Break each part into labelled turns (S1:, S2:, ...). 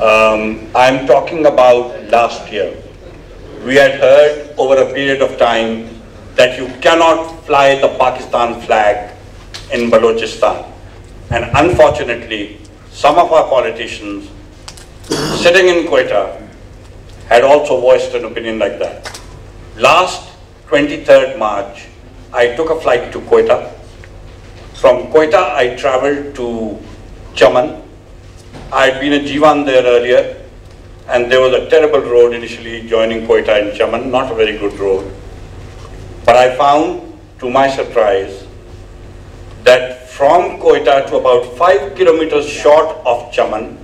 S1: I'm talking about last year. We had heard over a period of time that you cannot fly the Pakistan flag in Balochistan. And unfortunately, some of our politicians sitting in Quetta had also voiced an opinion like that. Last 23rd March, I took a flight to Quetta. From Quetta, I traveled to Chaman. I had been a Jivan there earlier, and there was a terrible road initially joining Quetta and Chaman, not a very good road. But I found, to my surprise, that from Quetta to about 5 kilometers short of Chaman,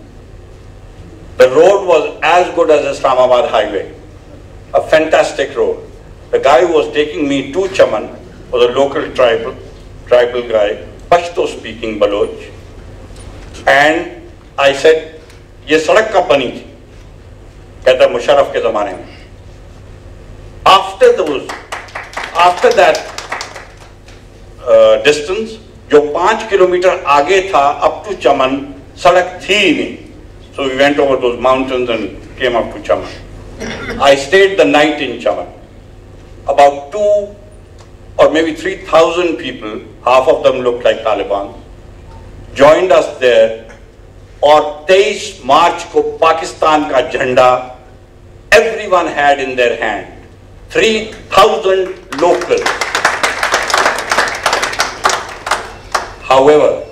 S1: the road was as good as Islamabad highway, a fantastic road. The guy who was taking me to Chaman was a local tribal guy, Pashto speaking Baloch. And I said, ये सड़क कब बनी थी? कहता मुशर्रफ के ज़माने में. After that distance, जो 5 किलोमीटर आगे था up to Chaman, सड़क थी ही नहीं. So we went over those mountains and came up to Chaman. I stayed the night in Chaman. About 2 or maybe 3,000 people, half of them looked like Taliban, joined us there. और 23 मार्च को पाकिस्तान का झंडा everyone had in their hand. 3,000 locals. However,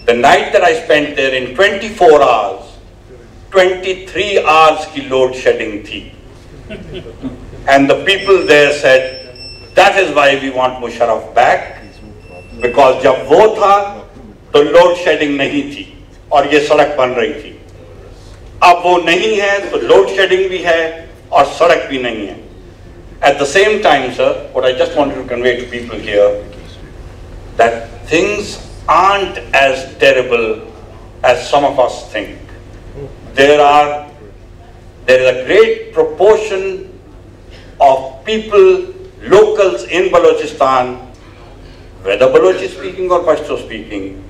S1: the night that I spent there, in 24 hours, 23 hours की load shedding थी. And the people there said, that is why we want Musharraf back, because जब वो था तो load shedding नहीं थी और ये सड़क बन रही थी. अब वो नहीं है तो load shedding भी है और सड़क भी नहीं है. At the same time, sir, what I just wanted to convey to people here, that things aren't as terrible as some of us think. There is a great proportion of people, locals in Balochistan, whether Balochi speaking or Pashto speaking,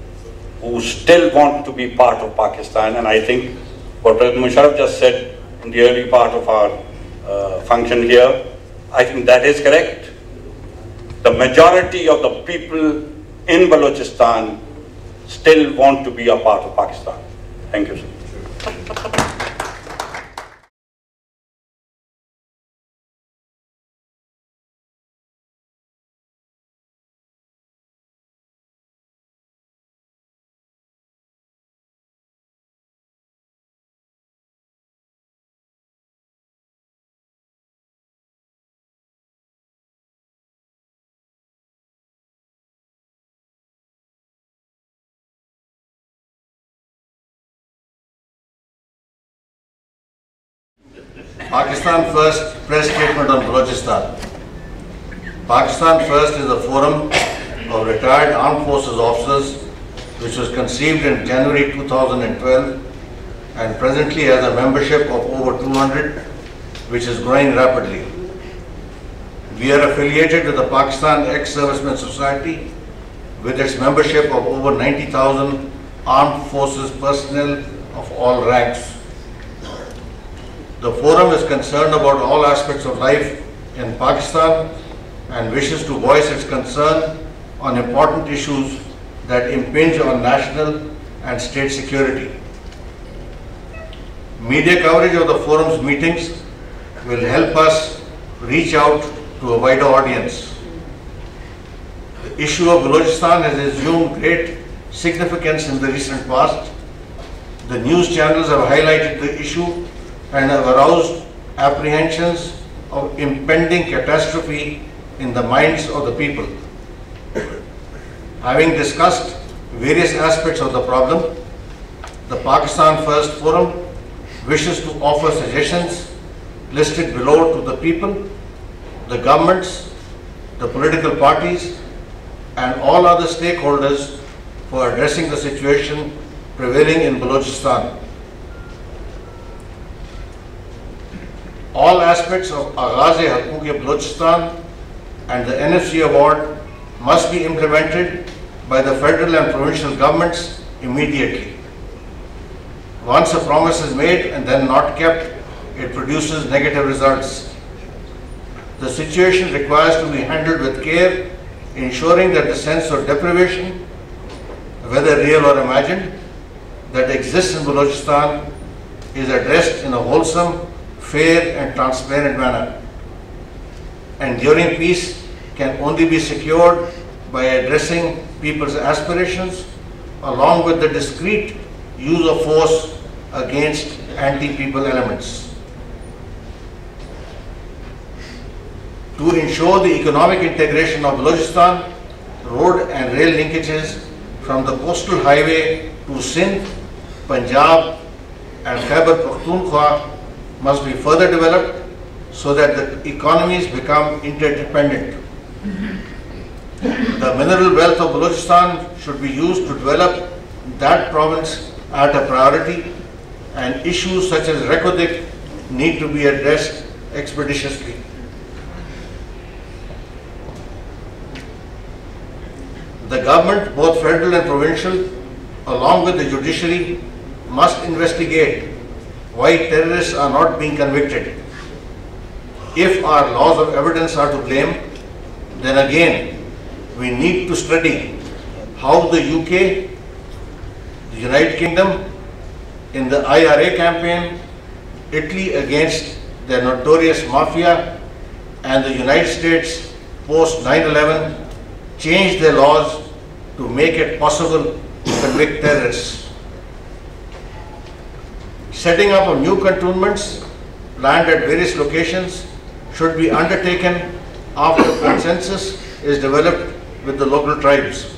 S1: who still want to be part of Pakistan. And I think what President Musharraf just said in the early part of our function here, I think that is correct. The majority of the people in Balochistan still want to be a part of Pakistan. Thank you, sir.
S2: Pakistan First press statement on Balochistan. Pakistan First is a forum of retired armed forces officers which was conceived in January 2012 and presently has a membership of over 200, which is growing rapidly. We are affiliated with the Pakistan Ex-Servicemen Society with its membership of over 90,000 armed forces personnel of all ranks. The forum is concerned about all aspects of life in Pakistan and wishes to voice its concern on important issues that impinge on national and state security. Media coverage of the forum's meetings will help us reach out to a wider audience. The issue of Balochistan has assumed great significance in the recent past. The news channels have highlighted the issue and have aroused apprehensions of impending catastrophe in the minds of the people. Having discussed various aspects of the problem, the Pakistan First Forum wishes to offer suggestions listed below to the people, the governments, the political parties, and all other stakeholders for addressing the situation prevailing in Balochistan. All aspects of Aghaaz-e-Huquq Balochistan and the NFC award must be implemented by the federal and provincial governments immediately. Once a promise is made and then not kept, it produces negative results. The situation requires to be handled with care, ensuring that the sense of deprivation, whether real or imagined, that exists in Balochistan is addressed in a wholesome, fair and transparent manner. Enduring peace can only be secured by addressing people's aspirations along with the discreet use of force against anti-people elements. To ensure the economic integration of Balochistan, road and rail linkages from the coastal highway to Sindh, Punjab and Khyber Pakhtunkhwa must be further developed so that the economies become interdependent. The mineral wealth of Balochistan should be used to develop that province at a priority, and issues such as Rekodik need to be addressed expeditiously. The government, both federal and provincial, along with the judiciary, must investigate why terrorists are not being convicted. If our laws of evidence are to blame, then again we need to study how the UK, the United Kingdom, in the IRA campaign, Italy against their notorious mafia, and the United States post 9/11 changed their laws to make it possible to convict terrorists. Setting up of new cantonments planned at various locations should be undertaken after consensus is developed with the local tribes.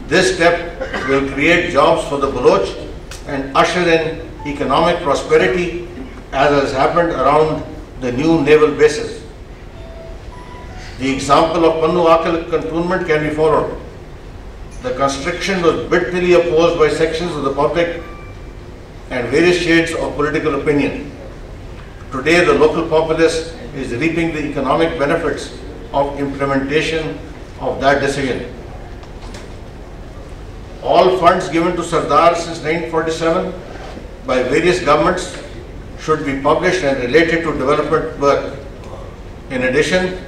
S2: This step will create jobs for the Baloch and usher in economic prosperity as has happened around the new naval bases. The example of Pannu Akal cantonment can be followed. The construction was bitterly opposed by sections of the public and various shades of political opinion. Today, the local populace is reaping the economic benefits of implementation of that decision. All funds given to Sardar since 1947 by various governments should be published and related to development work. In addition,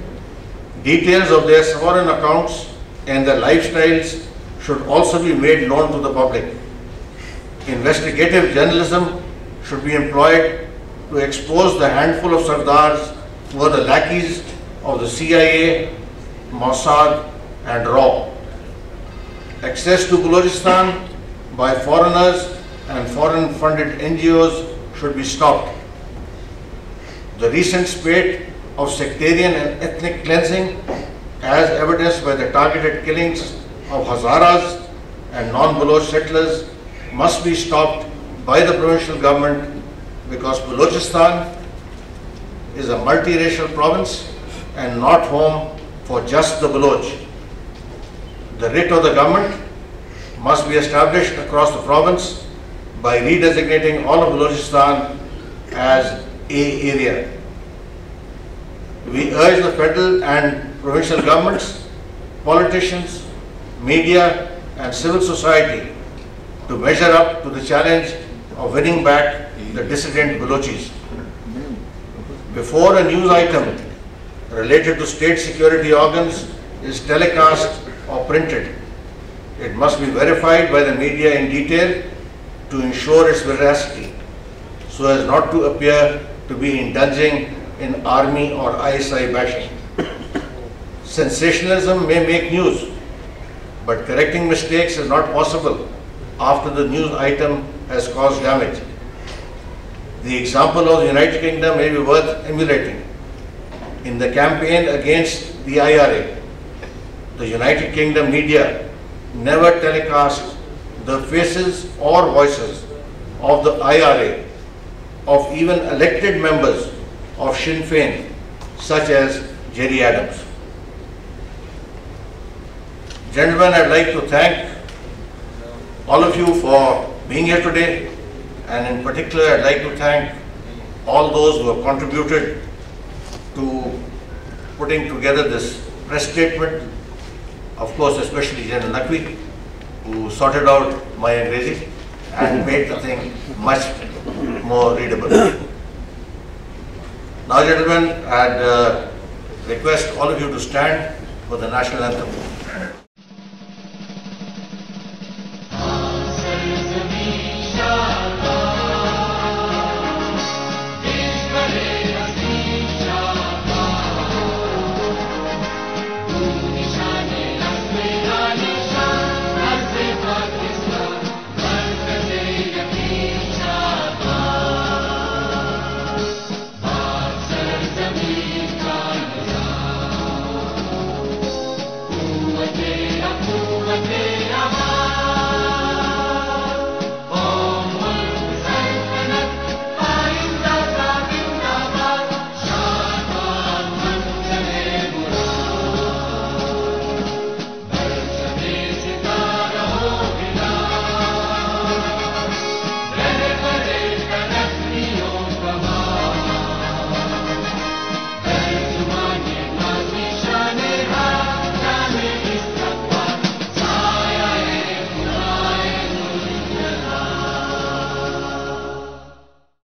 S2: details of their foreign accounts and their lifestyles should also be made known to the public. Investigative journalism should be employed to expose the handful of Sardars who are the lackeys of the CIA, Mossad and RAW. Access to Balochistan by foreigners and foreign-funded NGOs should be stopped. The recent spate of sectarian and ethnic cleansing, as evidenced by the targeted killings of Hazaras and non-Baloch settlers, must be stopped by the provincial government because Balochistan is a multiracial province and not home for just the Baloch. The writ of the government must be established across the province by redesignating all of Balochistan as A area. We urge the federal and provincial governments, politicians, media and civil society to measure up to the challenge of winning back the dissident Balochis. Before a news item related to state security organs is telecast or printed, it must be verified by the media in detail to ensure its veracity, so as not to appear to be indulging in army or ISI bashing. Sensationalism may make news, but correcting mistakes is not possible after the news item has caused damage. The example of the United Kingdom may be worth emulating. In the campaign against the IRA, the United Kingdom media never telecast the faces or voices of the IRA, of even elected members of Sinn Féin, such as Jerry Adams. Gentlemen, I'd like to thank all of you for being here today, and in particular I'd like to thank all those who have contributed to putting together this press statement. Of course, especially General Naqvi, who sorted out my Angrezi, and made the thing much more readable. Now, gentlemen, I'd request all of you to stand for the national anthem.